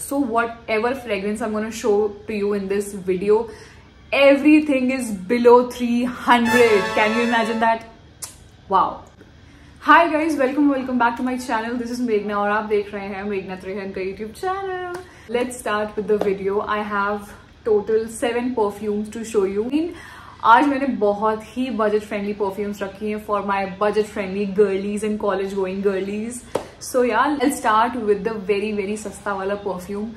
So whatever fragrance I'm going to show to you in this video, everything is below 300. Can you imagine that? Wow. Hi guys, welcome back to my channel. This is Meghna और आप देख रहे हैं मेघना त्रिहन का YouTube channel. Let's start with the video. I have total 7 perfumes to show you. आज मैंने बहुत ही बजट फ्रेंडली परफ्यूम्स रखी हैं for my budget friendly girlies and college going girlies. So यार let's start with the very सस्ता वाला perfume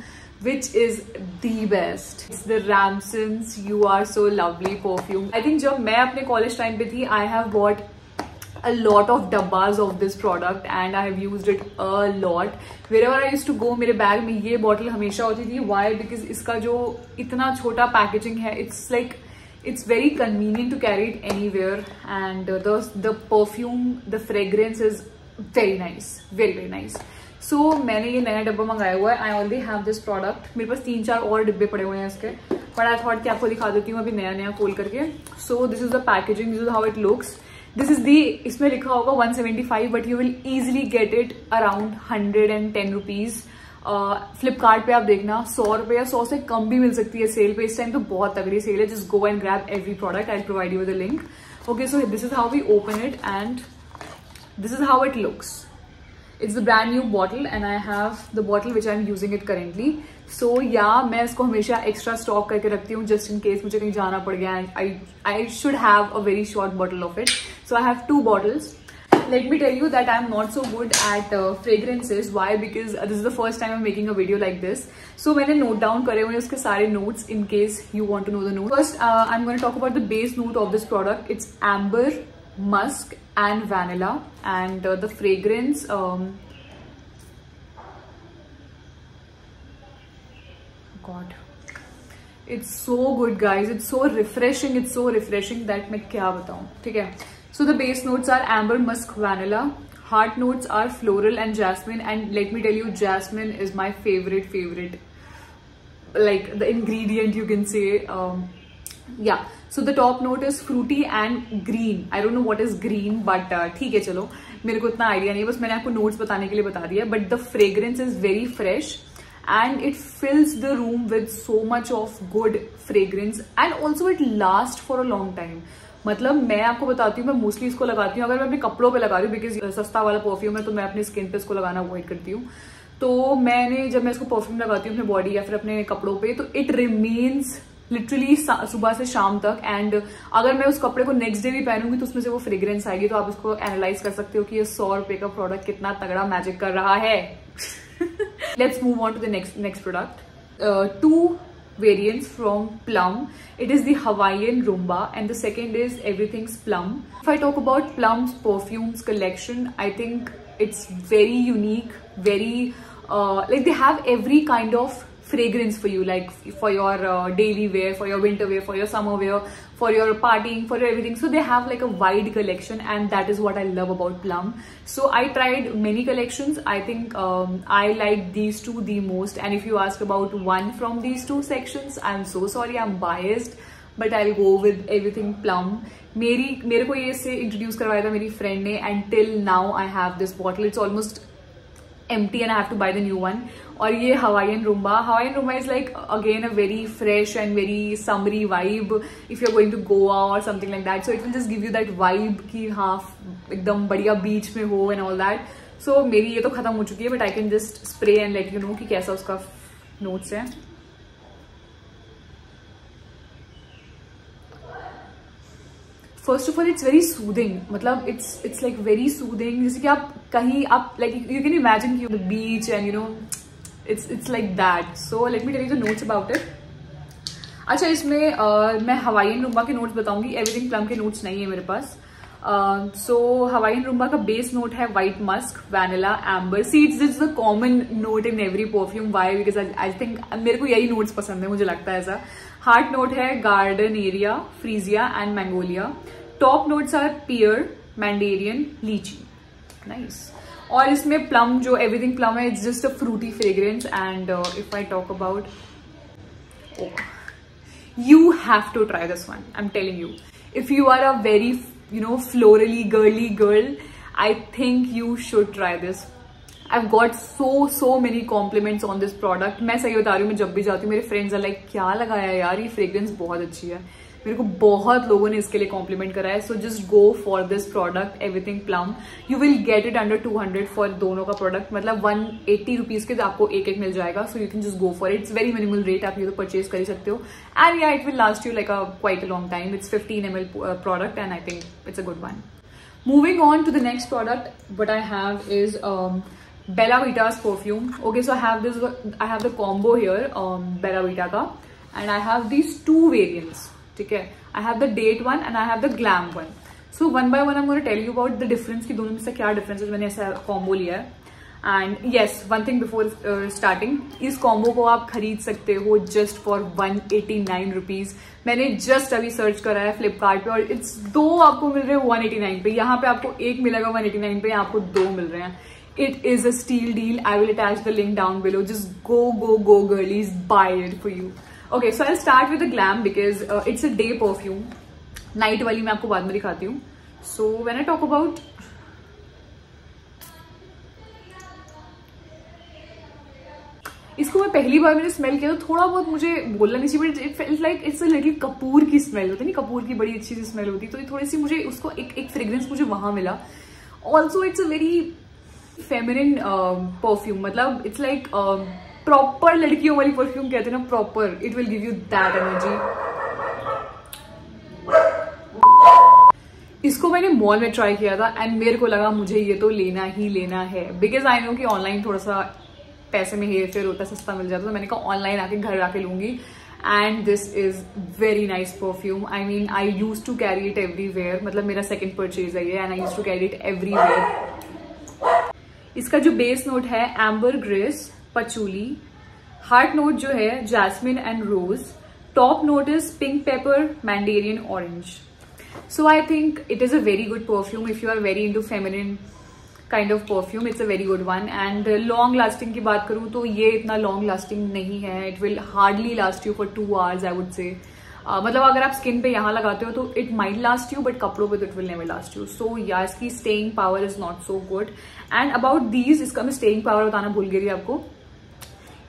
which is the best. It's the Ramsons You Are So Lovely perfume. I think जब मैं अपने college time पे थी, I have bought a lot of dabbas of this product and I have used it a lot. Wherever I used to go, मेरे bag में ये bottle हमेशा होती थी. Why? Because इसका जो इतना छोटा पैकेजिंग है, it's very convenient to carry it anywhere, and the perfume, the fragrance is very nice, very nice. So मैंने ये नया डब्बा मंगाया हुआ है. I already have this product. मेरे पास 3-4 और डिब्बे पड़े हुए हैं इसके, but I thought कि आपको दिखा देती हूँ अभी नया खोल करके. So this is the packaging, this is how it looks. This is the, इसमें लिखा होगा 175, but you will easily get it around 110 rupees. Flipkart पे आप देखना 100 रुपये या 100 से कम भी मिल सकती है सेल पे. इस टाइम तो बहुत तगड़ी सेल है. Just go and grab every product. I provide you with the link. Okay, so this is how we open it and this is how it looks. It's the brand new bottle and I have the bottle which I am using it currently. So yeah मैं इसको हमेशा extra stock करके रखती हूँ just in case मुझे कहीं जाना पड़ गया. I should have a very short bottle of it. So I have 2 bottles. Let me tell you that I'm not so good at fragrances. Why? Because this is the first time I'm making a video like this. So मैंने note down करे हुए उसके सारे notes in case you want to know the notes. First, I'm going to talk about the base note of this product. It's amber, musk, and vanilla. And the fragrance. God, it's so good, guys. It's so refreshing. It's so refreshing that मैं क्या बताऊँ, ठीक है? So the base notes are amber, musk, vanilla. Heart notes are floral and jasmine. And let me tell you, jasmine is my favorite. Like the ingredient, you can say. Yeah. So the top note is fruity and green. I don't know what is green, but ठीक है चलो. मेरे को इतना idea नहीं है, बस मैंने आपको नोट्स बताने के लिए बता दिया. But the fragrance is very fresh. And it fills the room with so much of good fragrance. And also it lasts for a long time. मतलब मैं आपको बताती हूँ, मैं मोस्टली इसको लगाती हूँ अगर मैं अपने कपड़ों पे लगा रही हूँ, बिकॉज सस्ता वाला परफ्यूम है तो मैं अपने स्किन पे इसको लगाना अवॉइड करती हूँ. तो मैंने जब मैं इसको परफ्यूम लगाती हूँ अपने बॉडी या फिर अपने कपड़ों पे, तो इट रिमेन्स लिटरली सुबह से शाम तक. एंड अगर मैं उस कपड़े को नेक्स्ट डे भी पहनूंगी तो उसमें से वो फ्रेग्रेंस आएगी. तो आप इसको एनालाइज कर सकते हो कि ये 100 रुपए का प्रोडक्ट कितना तगड़ा मैजिक कर रहा है. Let's move on to the next product. 2 variants from Plum. It is the Hawaiian Rumba and the second is Everything's Plum. If I talk about Plum's perfumes collection, I think it's very unique, very like they have every kind of fragrance for you, like for your daily wear, for your winter wear, for your summer wear, for your partying, for your everything. So they have like a wide collection and that is what I love about Plum. So I tried many collections. I think I like these 2 the most. And if you ask about one from these 2 sections, I'm so sorry, I'm biased, but I'll go with Everything Plum. मेरे को ये इससे introduce करवाया था मेरी friend ने, and till now I have this bottle. It's almost empty and I have to buy the new one. और ये Hawaiian Rumba is like again a very fresh and very summery vibe if you're going to Goa or something like that. So it will just give you that vibe कि हाँ एकदम बढ़िया बीच में हो and all that. So मेरी ये तो खत्म हो चुकी है, but I can just spray and let you know कि कैसा उसका notes है. First of all it's very soothing. मतलब इट्स लाइक वेरी सूदिंग. जैसे कि आप कहीं आप लाइक यू कैन इमेजिन की the beach and you know it's like that. So let me tell you the notes about it. अच्छा, इसमें मैं हवाईयन रूम्बा के नोट्स बताऊंगी. एवरीथिंग प्लम के नोट्स नहीं है मेरे पास. सो हवाईयन रूम्बा का बेस नोट है white musk, vanilla, amber seeds. This is the common note in every perfume. Why? Because I think मेरे को यही नोट्स पसंद है, मुझे लगता है ऐसा. हार्ट नोट है garden area, freesia and magnolia. Top notes are pear, mandarin, lychee. Nice. और इसमें प्लम, जो एवरीथिंग प्लम है, it's just a fruity fragrance. And if I talk about, you have to try this one. I'm telling you, if you are a very florally girly girl, I think you should try this. I've got so many compliments on this product. मैं सही बता रही हूँ, मैं जब भी जाती हूँ मेरे फ्रेंड्स आर लाइक क्या लगाया यार, ये फ्रेग्रेंस बहुत अच्छी है. मेरे को बहुत लोगों ने इसके लिए कॉम्प्लीमेंट करा है. So just go for this product everything plum. You will get it under 200 for दोनों का प्रोडक्ट. मतलब 180 रुपीज के आपको एक मिल जाएगा. So you can just go for it. It's very minimal rate, आप ये तो परचेज कर ही सकते हो. एंड या it will last you like a quite a long time. It's 15 ml product and I think it's a good one. Moving on to the next product, what I have is Bella Vita's perfume. Okay, so I have the combo here, Bella Vita ka, and I have these two variants. Okay, I have the date one and I have the glam one. So one by one I'm going to tell you about the difference कि दोनों में से क्या difference है. मैंने ऐसा combo लिया है. And yes, one thing before starting, इस combo को आप खरीद सकते हो just for 189 rupees. मैंने just अभी सर्च करा है फ्लिपकार्ट पे और इट्स दो आपको मिल रहे हैं 189 पे. यहाँ पे आपको एक मिलेगा 189 पे, यहाँ आपको दो मिल रहे हैं. It is a steal deal. I will attach the link down below. Just go girlies, buy it for you. Okay, so I'll start with the glam because it's a day perfume. Night वाली मैं आपको बाद में दिखाती हूँ. So when I talk about इसको मैं पहली बार मैंने स्मेल किया तो थोड़ा बहुत मुझे बोलना नहीं चाहिए, but it felt like it's a little Kapoor की स्मेल होती है. नहीं, कपूर की बड़ी अच्छी सी स्मेल होती, तो ये थोड़ी सी मुझे उसको एक फ्रेग्रेंस मुझे वहां मिला. Also it's a very feminine perfume. मतलब इट्स लाइक प्रॉपर लड़कियों वाली परफ्यूम कहते हैं ना, proper. It will give you that energy. इसको मैंने मॉल में ट्राई किया था एंड मेरे को लगा मुझे ये तो लेना ही लेना है, बिकॉज आई नो कि ऑनलाइन थोड़ा सा पैसे में हेर फेर होता है, सस्ता मिल जाता. तो मैंने कहा ऑनलाइन आके घर आके लूंगी. And this is very nice perfume. I mean I use to carry it everywhere. मतलब मेरा सेकंड परचेज है ये and I use to carry it everywhere. इसका जो बेस नोट है amber grace, patchouli. Heart note जो है jasmine and rose. Top note is pink pepper, mandarin, orange. So I think it is a very good perfume if you are very into feminine kind of perfume. It's a very good one. And long lasting की बात करूँ तो ये इतना long lasting नहीं है. It will hardly last you for 2 hours, I would say. मतलब अगर आप स्किन पे यहाँ लगाते हो तो it might last you, but कपड़ों पे तो it will never last you. So yeah, इसकी staying power is not so good. And about these, इसका मैं staying power बताना भूल गई थी आपको.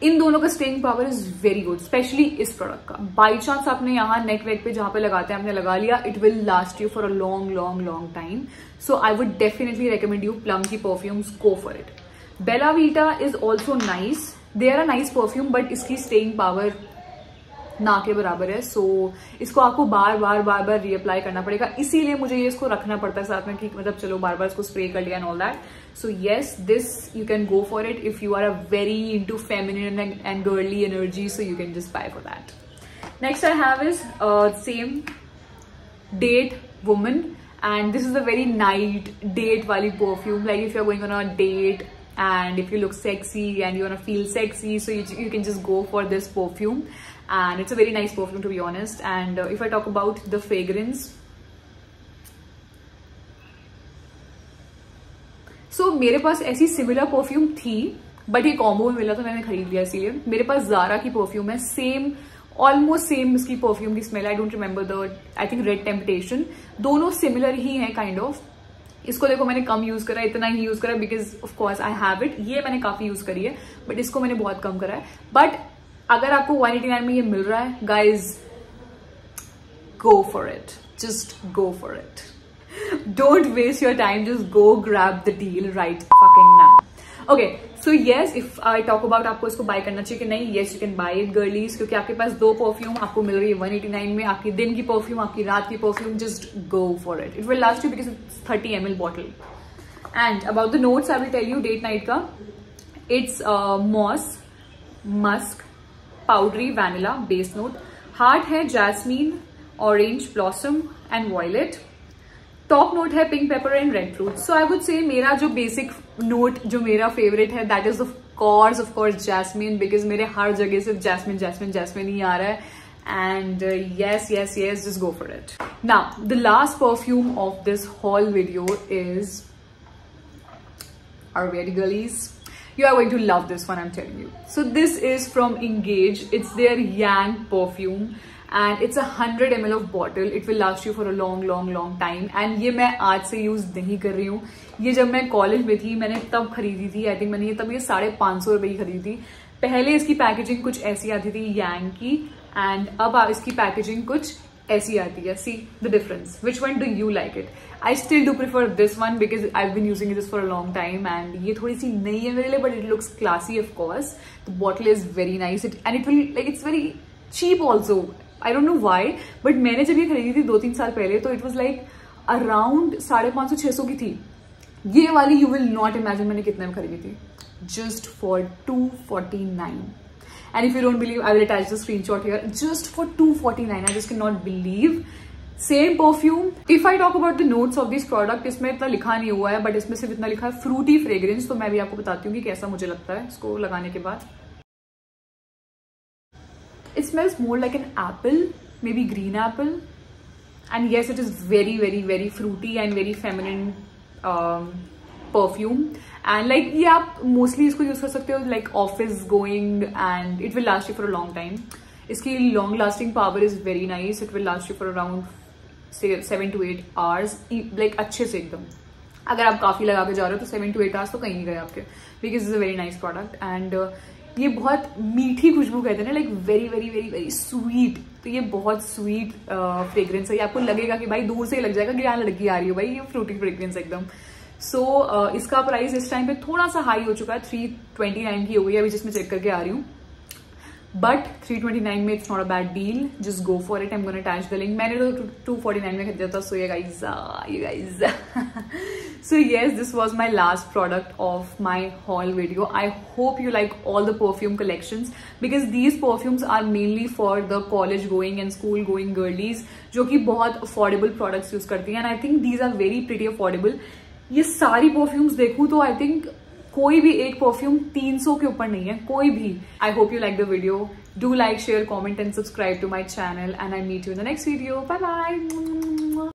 इन दोनों का staying power is very good, specially इस प्रोडक्ट का. बाई चांस आपने यहाँ नेक वेक पे जहां पे लगाते हैं आपने लगा लिया, it will last you for a long time. So I would definitely recommend you plum की perfumes. Go for it. Bella Vita is also nice. They are a nice perfume, but इसकी स्टेइंग पावर ना के बराबर है. सो इसको आपको बार बार रीअप्लाई करना पड़ेगा. इसीलिए मुझे ये इसको रखना पड़ता है साथ में कि मतलब चलो बार बार इसको स्प्रे कर लिया and all that. So yes, this you can go for it if you are a very into feminine and girly energy, so you can just buy for that. Next I have is same date woman, and this is a very night date wali perfume. Like if you're going on a date and if you look sexy and you want to feel sexy, so you can just go for this perfume, and it's a very nice perfume to be honest. And if I talk about the fragrance, सो मेरे पास ऐसी similar perfume थी but ये combo में मिला तो मैंने खरीद लिया. इसीलिए मेरे पास ज़ारा की परफ्यूम है, सेम ऑलमोस्ट सेम इसकी परफ्यूम की smell. I don't remember the, I think red temptation. दोनों सिमिलर ही हैं काइंड ऑफ. इसको देखो मैंने कम यूज करा, इतना ही यूज करा because of course I have it. ये मैंने काफी यूज करी है बट इसको मैंने बहुत कम करा है. बट अगर आपको 189 में ये मिल रहा है guys, go for it. Just go for it. Don't waste your time. Just go grab the deal right fucking now. Okay, so yes, if I talk about आपको इसको buy करना चाहिए कि नहीं, yes you can buy it girlies, क्योंकि आपके पास दो perfume आपको मिल रही है 189 में. आपकी दिन की परफ्यूम, आपकी रात की perfume. Just go for it. It will last you because it's 30 ml bottle. And about the notes, I will tell you date night का. It's moss, musk, powdery, vanilla base note. Heart है jasmine, orange, blossom and violet. Top note है pink pepper and red fruit. So I would say मेरा जो basic note जो मेरा favourite है that is of course jasmine, because मेरे हर जगह सिर्फ जैस्मिन ही आ रहा है. And yes, just go for it. Now the last perfume of this whole video is our very girlies. You are going to love this one, I'm telling you. So this is from Engage. It's their Yang perfume. And it's 100 ml of bottle. It will last you for a long long long time. And ये मैं आज से use नहीं कर रही हूँ. ये जब मैं कॉलेज में थी मैंने तब खरीदी थी. आई थिंक मैंने ये तब ये 550 रुपए की खरीदी थी. पहले इसकी पैकेजिंग कुछ ऐसी आती थी यांग की, एंड अब इसकी पैकेजिंग कुछ ऐसी आती है. See the difference. Which one do you like it? I still do prefer this one because I been using this for a long time. And ये थोड़ी सी नई है मेरे लिए, but it looks classy of course. The bottle is very nice and it will like it's very cheap also. I don't know why, but मैंने जब ये खरीदी थी 2-3 साल पहले तो इट वॉज लाइक अराउंड 550-600 की थी. ये वाली यू विल नॉट इमेजिन मैंने कितने में खरीदी थी. Just for 249. And if you don't believe, I will attach the screenshot here. Just for 249, I just cannot believe. Same perfume. If I talk about the notes of this product, इसमें इतना लिखा नहीं हुआ है, but इसमें सिर्फ इतना लिखा है fruity fragrance. तो मैं भी आपको बताती हूँ कि कैसा मुझे लगता है इसको लगाने के बाद. It smells more like an apple, maybe green apple. And yes, it is very, very, very fruity and very feminine perfume. And like ये आप मोस्टली इसको यूज कर सकते हो like office going, and it will last you for a long time. इसकी long lasting power is very nice. It will last you for around 7 to 8 hours like अच्छे से एकदम. अगर आप काफी लगा के जा रहे हो तो 7 to 8 hours तो कहीं नहीं गए आपके, because is a very nice product. And ये बहुत मीठी खुशबू कहते हैं ना, like very very very very sweet. तो ये बहुत स्वीट फ्रेग्रेंस है. ये आपको लगेगा कि भाई दूर से ही लग जाएगा कि यहाँ लड़की आ रही हो भाई, ये फ्रूटी फ्रेग्रेंस एकदम. सो इसका प्राइस इस टाइम पे थोड़ा सा हाई हो चुका है. 329 की हो गई अभी जिसमें चेक करके आ रही हूँ. बट 329 में it's not a bad deal. Just go for it. I am gonna attach the link. मैंने तो 249 में खरीदा था. सो ये guys so yes, this was my last product of my haul video. I hope you like all the perfume collections because these perfumes are mainly for the college going and school going girlies जो कि बहुत affordable products use करती हैं. And I think these are very pretty affordable. ये सारी perfumes देखूं तो I think कोई भी एक परफ्यूम 300 के ऊपर नहीं है, कोई भी. I hope you like the video. Do like, share, comment and subscribe to my channel. And I meet you in the next video. Bye bye.